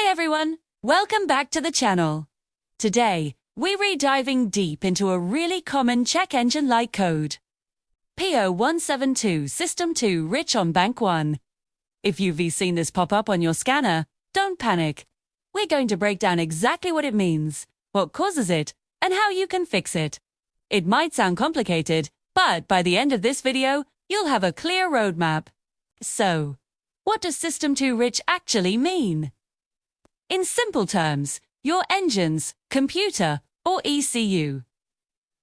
Hi everyone, welcome back to the channel. Today, we're diving deep into a really common check engine light code. P0172 System 2 Rich on Bank 1. If you've seen this pop up on your scanner, don't panic. We're going to break down exactly what it means, what causes it, and how you can fix it. It might sound complicated, but by the end of this video, you'll have a clear roadmap. So, what does System 2 Rich actually mean? In simple terms, your engine's computer, or ECU,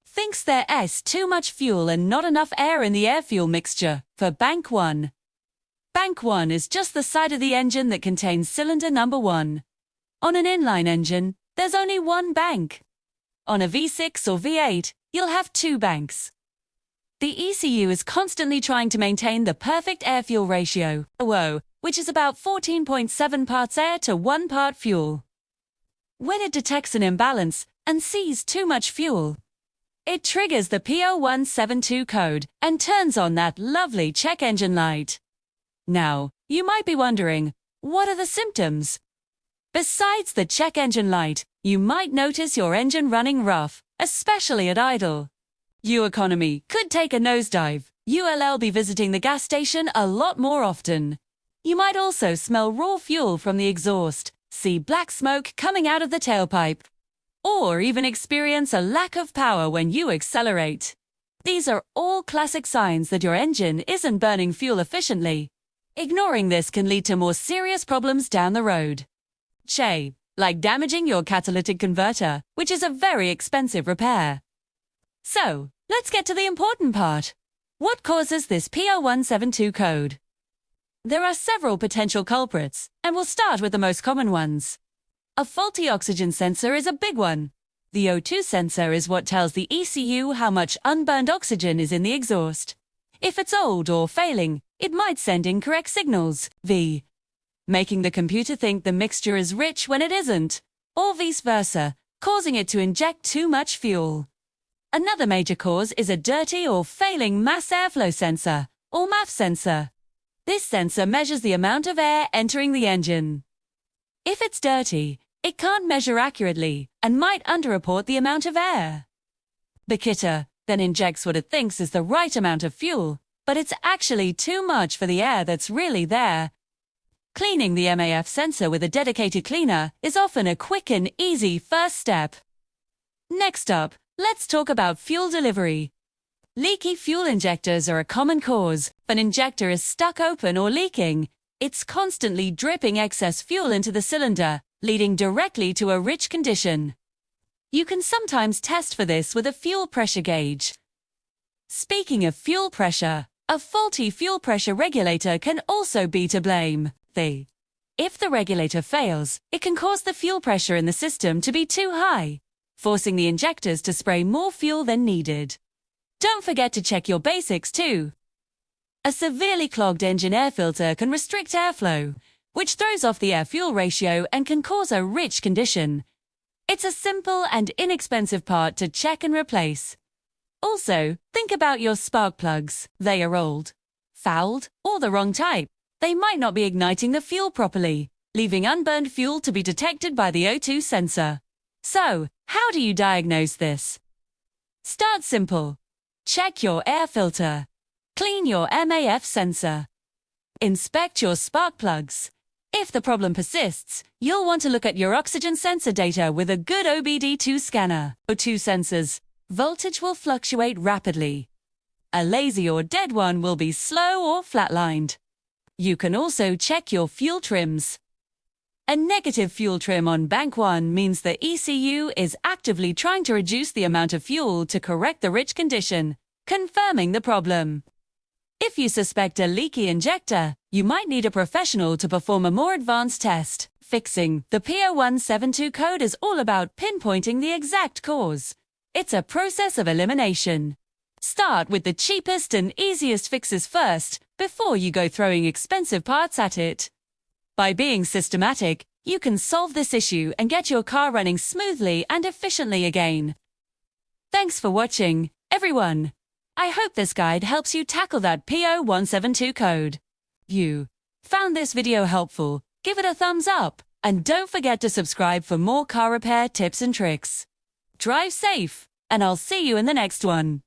thinks there's too much fuel and not enough air in the air-fuel mixture for Bank 1. Bank 1 is just the side of the engine that contains cylinder number 1. On an inline engine, there's only one bank. On a V6 or V8, you'll have two banks. The ECU is constantly trying to maintain the perfect air-fuel ratio, which is about 14.7 parts air to 1 part fuel. When it detects an imbalance and sees too much fuel, it triggers the P0172 code and turns on that lovely check engine light. Now, you might be wondering, what are the symptoms? Besides the check engine light, you might notice your engine running rough, especially at idle. Your economy could take a nosedive. You'll be visiting the gas station a lot more often. You might also smell raw fuel from the exhaust, see black smoke coming out of the tailpipe, or even experience a lack of power when you accelerate. These are all classic signs that your engine isn't burning fuel efficiently. Ignoring this can lead to more serious problems down the road. Like damaging your catalytic converter, which is a very expensive repair. So, let's get to the important part. What causes this P0172 code? There are several potential culprits, and we'll start with the most common ones. A faulty oxygen sensor is a big one. The O2 sensor is what tells the ECU how much unburned oxygen is in the exhaust. If it's old or failing, it might send incorrect signals, making the computer think the mixture is rich when it isn't, or vice versa, causing it to inject too much fuel. Another major cause is a dirty or failing mass airflow sensor, or MAF sensor. This sensor measures the amount of air entering the engine. If it's dirty, it can't measure accurately and might underreport the amount of air. The kitter then injects what it thinks is the right amount of fuel, but it's actually too much for the air that's really there. Cleaning the MAF sensor with a dedicated cleaner is often a quick and easy first step. Next up, let's talk about fuel delivery. Leaky fuel injectors are a common cause. If an injector is stuck open or leaking, it's constantly dripping excess fuel into the cylinder, leading directly to a rich condition. You can sometimes test for this with a fuel pressure gauge. Speaking of fuel pressure, a faulty fuel pressure regulator can also be to blame. If the regulator fails, it can cause the fuel pressure in the system to be too high, forcing the injectors to spray more fuel than needed. Don't forget to check your basics too. A severely clogged engine air filter can restrict airflow, which throws off the air-fuel ratio and can cause a rich condition. It's a simple and inexpensive part to check and replace. Also, think about your spark plugs. They are old, fouled, or the wrong type. They might not be igniting the fuel properly, leaving unburned fuel to be detected by the O2 sensor. So, how do you diagnose this? Start simple. Check your air filter. Clean your MAF sensor. Inspect your spark plugs. If the problem persists, you'll want to look at your oxygen sensor data with a good OBD2 scanner. O2 sensors, voltage will fluctuate rapidly. A lazy or dead one will be slow or flatlined. You can also check your fuel trims. A negative fuel trim on Bank 1 means the ECU is actively trying to reduce the amount of fuel to correct the rich condition, confirming the problem. If you suspect a leaky injector, you might need a professional to perform a more advanced test. Fixing the P0172 code is all about pinpointing the exact cause. It's a process of elimination. Start with the cheapest and easiest fixes first, before you go throwing expensive parts at it. By being systematic, you can solve this issue and get your car running smoothly and efficiently again. Thanks for watching, everyone. I hope this guide helps you tackle that P0172 code. You found this video helpful, give it a thumbs up. And don't forget to subscribe for more car repair tips and tricks. Drive safe, and I'll see you in the next one.